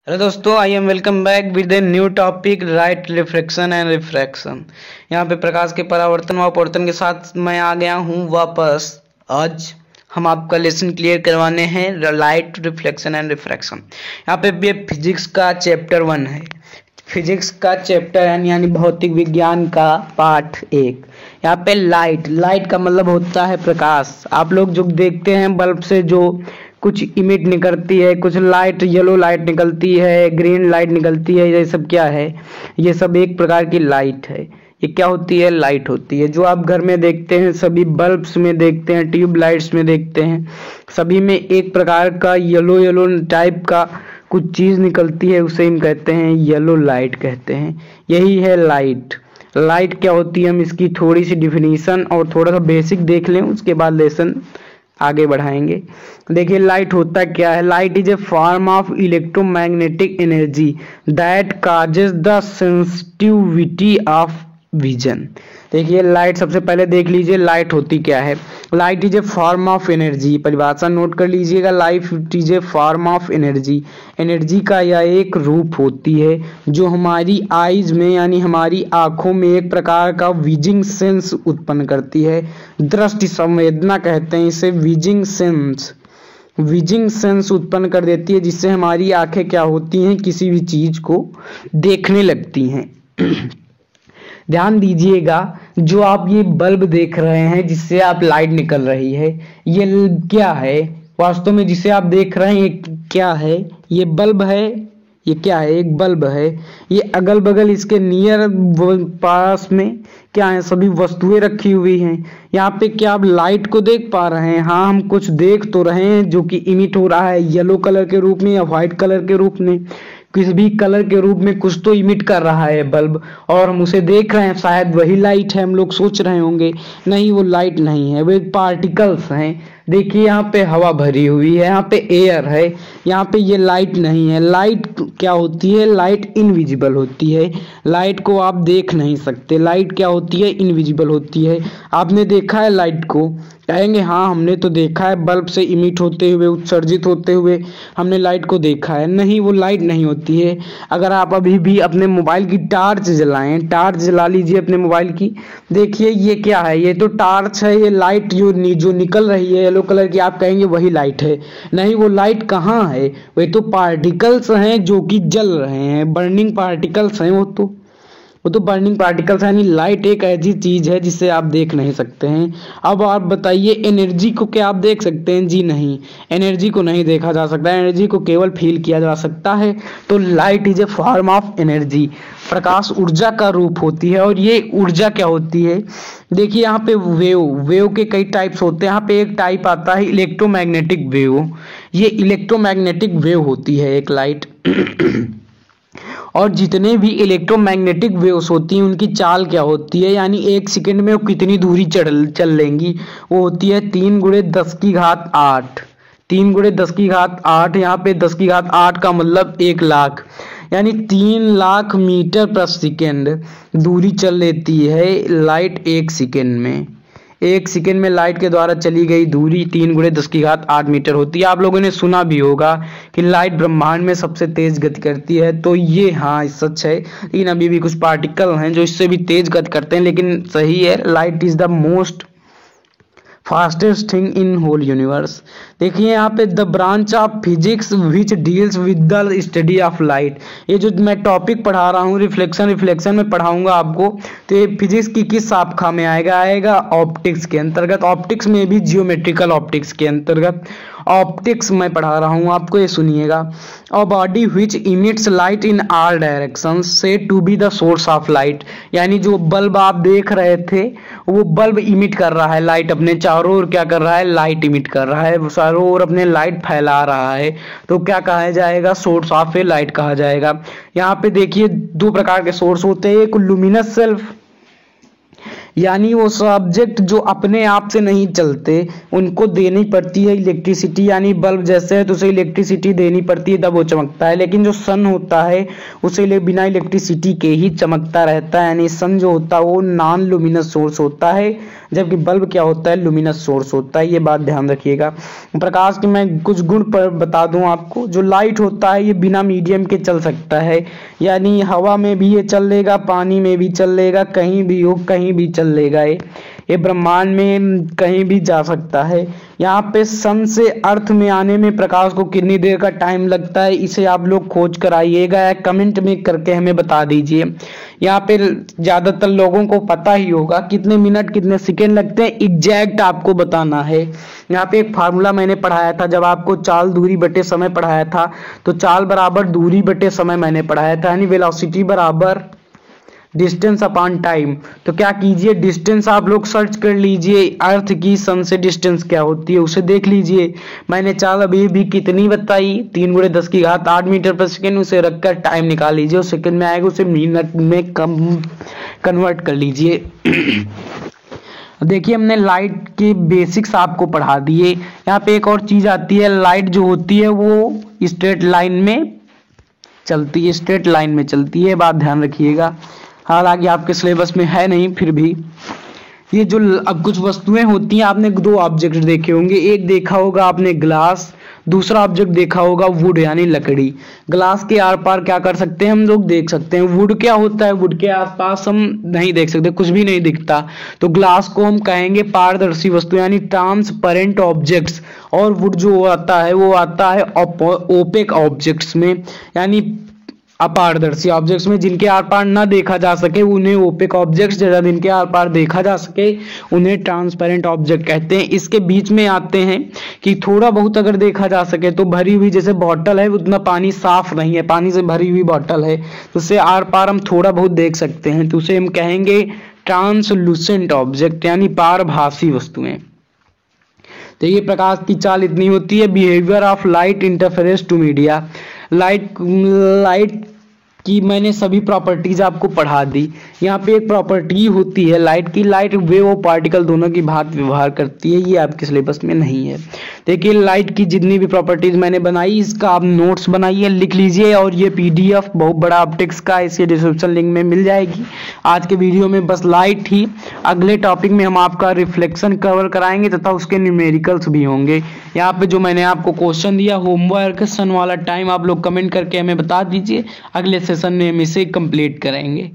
Hello दोस्तों, I am welcome back with a new topic light reflection and refraction. यहाँ पे प्रकाश के परावर्तन व अपवर्तन के साथ मैं आ गया हूँ वापस। आज हम आपका लेसन क्लियर करवाने हैं लाइट रिफ्लेक्शन एंड रिफ्रैक्शन। यहाँ पे ये फिजिक्स का चैप्टर 1 है। फिजिक्स का चैप्टर यानी भौतिक विज्ञान का पार्ट 1। यहाँ पे लाइट का मतलब होता है प्रकाश। आप लोग जो देखते हैं बल्ब से जो कुछ इमिट निकलती है, कुछ लाइट, येलो लाइट निकलती है, ग्रीन लाइट निकलती है, ये सब क्या है? ये सब एक प्रकार की लाइट है। ये क्या होती है? लाइट होती है। जो आप घर में देखते हैं, सभी बल्ब्स में देखते हैं, ट्यूब लाइट्स में देखते हैं, सभी में एक प्रकार का येलो टाइप का कुछ चीज निकलती है, उसे हम कहते हैं येलो लाइट कहते हैं। यही है लाइट। लाइट क्या होती है, हम इसकी थोड़ी सी डिफिनीशन और थोड़ा सा बेसिक देख लें, उसके बाद लेसन आगे बढ़ाएंगे। देखिए लाइट होता क्या है। Light is a form of electromagnetic energy that causes the sensitivity of vision. देखिए लाइट, सबसे पहले देख लीजिए लाइट होती क्या है। Light is a form of energy, परिभाषा नोट कर लीजिएगा। Light is a form of energy, energy का यह एक रूप होती है जो हमारी आईज में यानी हमारी आंखों में एक प्रकार का विजिंग सेंस उत्पन्न करती है। दृष्टि संवेदना कहते हैं इसे, विजिंग सेंस उत्पन्न कर देती है, जिससे हमारी आंखें क्या होती हैं, किसी भी चीज को देखने लगती हैं। ध्यान दीजिएगा, जो आप ये बल्ब देख रहे हैं जिससे आप लाइट निकल रही है, ये क्या है वास्तव में? जिसे आप देख रहे हैं ये क्या है? ये बल्ब है। ये क्या है? एक बल्ब है। ये अगल बगल इसके नियर पास में क्या है? सभी वस्तुएं रखी हुई हैं। यहाँ पे क्या आप लाइट को देख पा रहे हैं? हाँ, हम कुछ देख तो रहे हैं जो कि इमिट हो रहा है येलो कलर के रूप में या व्हाइट कलर के रूप में। किसी भी कलर के रूप में कुछ तो इमिट कर रहा है बल्ब, और हम उसे देख रहे हैं। शायद वही लाइट है। हम लोग सोच रहे होंगे नहीं, वो लाइट नहीं है, वे पार्टिकल्स हैं। देखिए यहाँ पे हवा भरी हुई है, यहाँ पे एयर है, यहाँ पे ये लाइट नहीं है। लाइट क्या होती है? लाइट इनविजिबल होती है। लाइट को आप देख नहीं सकते। लाइट क्या होती है? इनविजिबल होती है। आपने देखा है लाइट को? कहेंगे हाँ, हमने तो देखा है, बल्ब से इमिट होते हुए, उत्सर्जित होते हुए हमने लाइट को देखा है। नहीं, वो लाइट नहीं होती है। अगर आप अभी भी अपने मोबाइल की टार्च जलाएं, टार्च जला लीजिए अपने मोबाइल की, देखिए ये क्या है? ये तो टार्च है। ये लाइट जो निकल रही है येलो कलर की, आप कहेंगे वही लाइट है। नहीं, वो लाइट कहाँ है? वे तो पार्टिकल्स हैं जो कि जल रहे हैं, बर्निंग पार्टिकल्स हैं। वो तो बर्निंग पार्टिकल्स है। यानी लाइट एक ऐसी चीज है जिसे आप देख नहीं सकते हैं। अब आप बताइए, एनर्जी को क्या आप देख सकते हैं? जी नहीं, एनर्जी को नहीं देखा जा सकता। एनर्जी को केवल फील किया जा सकता है। तो light is a form of energy, प्रकाश ऊर्जा का रूप होती है। और ये ऊर्जा क्या होती है? देखिए यहाँ पे वेव के कई टाइप्स होते हैं। यहाँ पे एक टाइप आता है इलेक्ट्रोमैग्नेटिक वेव। ये इलेक्ट्रोमैग्नेटिक वेव होती है एक लाइट। और जितने भी इलेक्ट्रोमैग्नेटिक वेव्स होती हैं उनकी चाल क्या होती है, यानी एक सेकंड में वो कितनी दूरी चल लेंगी, वो होती है 3 × 10⁸। 3 × 10⁸। यहाँ पे 10⁸ का मतलब 1 लाख, यानी 3 लाख मीटर प्रति सेकेंड दूरी चल लेती है लाइट एक सेकेंड में। एक सेकेंड में लाइट के द्वारा चली गई दूरी 3 × 10⁸ मीटर होती है। आप लोगों ने सुना भी होगा कि लाइट ब्रह्मांड में सबसे तेज गति करती है, तो ये हाँ सच है। लेकिन अभी भी कुछ पार्टिकल हैं जो इससे भी तेज गति करते हैं, लेकिन सही है, light is the most fastest thing in whole universe. देखिए यहाँ पे the branch of physics which deals with the study of light. ये जो मैं टॉपिक पढ़ा रहा हूँ रिफ्लेक्शन में पढ़ाऊंगा आपको, तो ये फिजिक्स की किस शाखा में आएगा ऑप्टिक्स के अंतर्गत। ऑप्टिक्स में भी जियोमेट्रिकल ऑप्टिक्स के अंतर्गत ऑप्टिक्स में पढ़ा रहा हूँ आपको, ये सुनिएगा। A body which emits light in all direction said to be the source of light. यानी जो बल्ब आप देख रहे थे, वो बल्ब इमिट कर रहा है लाइट, अपने चारों ओर क्या कर रहा है? लाइट इमिट कर रहा है, चारों ओर अपने लाइट फैला रहा है, तो क्या कहा जाएगा? सोर्स ऑफ ए लाइट कहा जाएगा। यहाँ पे देखिए 2 प्रकार के सोर्स होते हैं। एक लुमिनस सेल्फ, यानी वो सब्जेक्ट जो अपने आप से नहीं चलते, उनको देनी पड़ती है इलेक्ट्रिसिटी, यानी बल्ब जैसे है तो उसे इलेक्ट्रिसिटी देनी पड़ती है तब वो चमकता है। लेकिन जो सन होता है उसे बिना इलेक्ट्रिसिटी के ही चमकता रहता है। यानी सन जो होता है वो नॉन लुमिनस सोर्स होता है, जबकि बल्ब क्या होता है, लुमिनस सोर्स होता है। ये बात ध्यान रखिएगा। प्रकाश के मैं कुछ गुण पर बता दूं आपको। जो लाइट होता है ये बिना मीडियम के चल सकता है, यानी हवा में भी ये चल लेगा, पानी में भी चल लेगा, कहीं भी हो कहीं भी चल लेगा। ये ब्रह्मांड में कहीं भी जा सकता है। यहाँ पे सन से अर्थ में आने में प्रकाश को कितनी देर का टाइम लगता है, इसे आप लोग खोज कर आइएगा या कमेंट में करके हमें बता दीजिए। यहाँ पे ज्यादातर लोगों को पता ही होगा कितने मिनट कितने सेकेंड लगते हैं, एग्जैक्ट आपको बताना है। यहाँ पे एक फार्मूला मैंने पढ़ाया था, जब आपको चाल दूरी बटे समय पढ़ाया था, तो चाल बराबर दूरी बटे समय मैंने पढ़ाया था, यानी वेलोसिटी बराबर डिस्टेंस अपॉन टाइम। तो क्या कीजिए, डिस्टेंस आप लोग सर्च कर लीजिए, अर्थ की सन से डिस्टेंस क्या होती है उसे देख लीजिए। मैंने चाल अभी भी कितनी बताई, 3 × 10⁸ मीटर पर सेकेंड। उसे रखकर टाइम निकाल लीजिए, उस सेकेंड में आएगा, उसे मिनट में कन्वर्ट कर लीजिए। देखिए हमने लाइट के बेसिक्स आपको पढ़ा दिए। यहाँ पे एक और चीज आती है, लाइट जो होती है वो स्ट्रेट लाइन में चलती है, स्ट्रेट लाइन में चलती है, बात ध्यान रखिएगा। हालांकि आपके सिलेबस में है नहीं, फिर भी ये जो अब कुछ वस्तुएं होती हैं, आपने 2 ऑब्जेक्ट देखे होंगे। एक देखा होगा आपने ग्लास, दूसरा ऑब्जेक्ट देखा होगा वुड यानी लकड़ी। ग्लास के आर पार क्या कर सकते हैं हम लोग, देख सकते हैं। वुड क्या होता है, वुड के आसपास हम नहीं देख सकते, कुछ भी नहीं दिखता। तो ग्लास को हम कहेंगे पारदर्शी वस्तु यानी ट्रांसपेरेंट ऑब्जेक्ट्स, और वुड जो आता है वो आता है ओपेक ऑब्जेक्ट्स में, यानी अपारदर्शी ऑब्जेक्ट्स में, जिनके आर पार ना देखा जा सके उन्हें ओपेक ऑब्जेक्ट्स, जैसा जिनके आर पार देखा जा सके उन्हें ट्रांसपेरेंट ऑब्जेक्ट कहते हैं। इसके बीच में आते हैं कि थोड़ा बहुत अगर देखा जा सके तो भरी हुई, जैसे बॉटल है, उतना पानी साफ नहीं है, पानी से भरी हुई बॉटल है, तो उससे आर पार हम थोड़ा बहुत देख सकते हैं, तो उसे हम कहेंगे ट्रांसलूसेंट ऑब्जेक्ट यानी पारभासी वस्तुएं। तो ये प्रकाश की चाल इतनी होती है। Behaviour of light interference to media, light की मैंने सभी प्रॉपर्टीज आपको पढ़ा दी। यहाँ पे एक प्रॉपर्टी होती है लाइट की, लाइट वेव और पार्टिकल दोनों की भांति व्यवहार करती है, ये आपके सिलेबस में नहीं है। देखिए लाइट की जितनी भी प्रॉपर्टीज मैंने बनाई, इसका आप नोट्स बनाइए, लिख लीजिए, और ये पीडीएफ बहुत बड़ा ऑप्टिक्स का इसके डिस्क्रिप्शन लिंक में मिल जाएगी। आज के वीडियो में बस लाइट ही, अगले टॉपिक में हम आपका रिफ्लेक्शन कवर कराएंगे तथा उसके न्यूमेरिकल्स भी होंगे। यहाँ पे जो मैंने आपको क्वेश्चन दिया होमवर्क सन वाला, टाइम आप लोग कमेंट करके हमें बता दीजिए, अगले सेशन में हम इसे कंप्लीट करेंगे।